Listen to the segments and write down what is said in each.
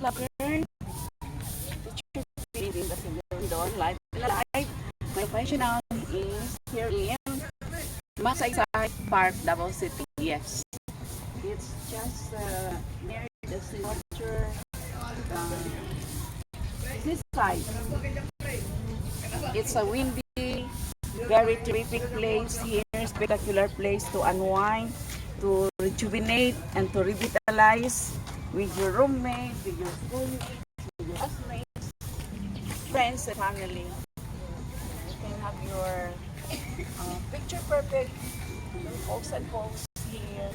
vlogger. Teacher in the Civil Live in Live. My professional is here in Magsaysay Park, Davao City. Yes. It's just near the seawater. This side. It's a windy, very terrific place here. Spectacular place to unwind, to rejuvenate, and to revitalize with your roommate, with your schoolmates, with your classmates, friends, and family. You can have your picture perfect folks and folks here.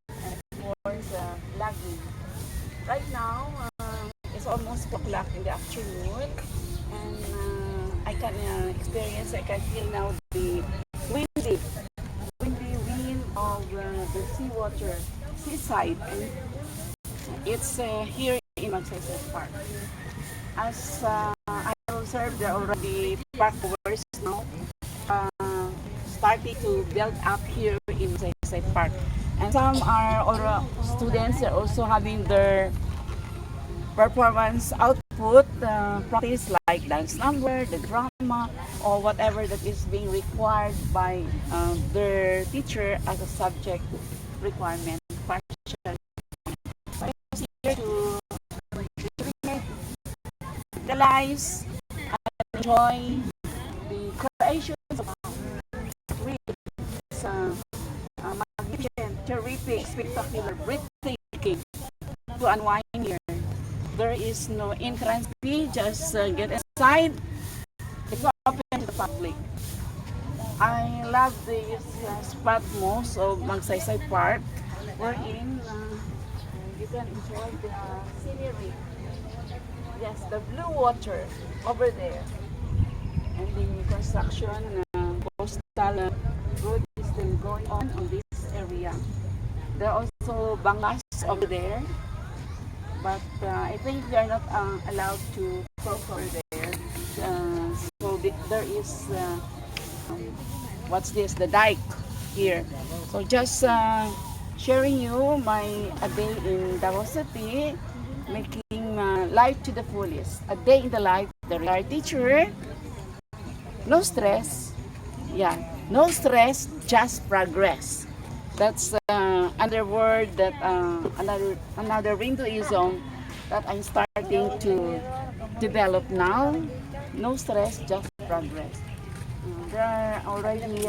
And of course, vlogging. Right now, it's almost 4 o'clock in the afternoon, and I can experience, I can feel now the windy wind of the seawater, seaside, and it's here in Magsaysay Park. As I observed, there are already park movers now starting to build up here in Magsaysay Park, and some are already students are also having their performance output practice like dance number, the drama, or whatever that is being required by their teacher as a subject requirement question. So I'm here to realize and enjoy the creations of magnificent, terrific, spectacular, breathtaking to unwind here. There is no entrance fee, just get inside. It's open to the public. I love this spot most of Magsaysay Park, wherein you can enjoy the scenery. Yes, the blue water over there. And the construction coastal road is still going on this area. There are also bangkas over there. But I think we are not allowed to cross over there. So there is, what's this, the dike here. So just sharing you my a day in Davao City, making life to the fullest. A day in the life of the retired teacher. No stress. Yeah, no stress, just progress. That's another word that another Hinduism that I'm starting to develop now. No stress, just progress. There are already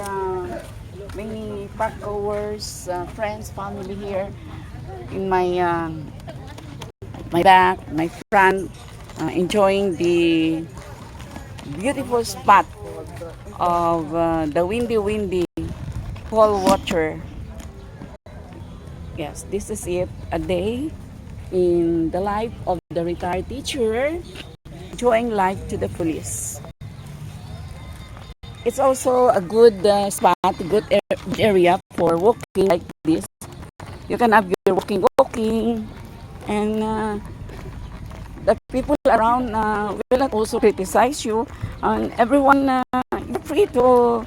many park goers, friends, family here in my back, my front, enjoying the beautiful spot of the windy cold water. Yes, this is it, a day in the life of the retired teacher, enjoying life to the fullest. It's also a good spot, a good area for walking like this. You can have your walking, and the people around will not also criticize you, and everyone you're free to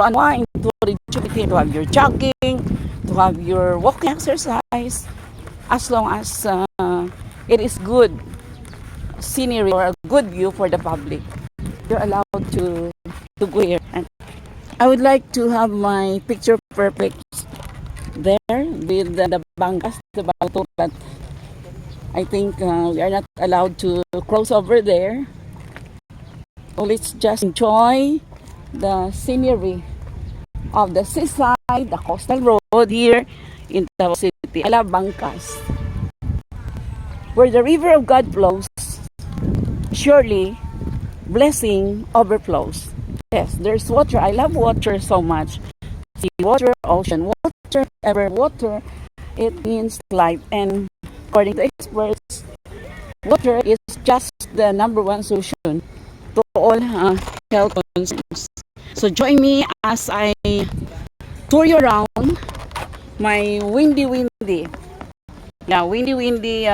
unwind, to rejuvenate, to have your jogging, to have your walking exercise, as long as it is good scenery or a good view for the public. You're allowed to go here. And I would like to have my picture perfect there with the bangkas, the bato, but I think we are not allowed to cross over there. So let's just enjoy the scenery of the seaside, the coastal road here in Davao City. I love bangkas. Where the river of God flows, surely blessing overflows. Yes, there's water. I love water so much. Sea water, ocean water, ever water. It means life. And according to experts, water is just the #1 solution to all health concerns. So join me as I tour you around my windy, yeah, windy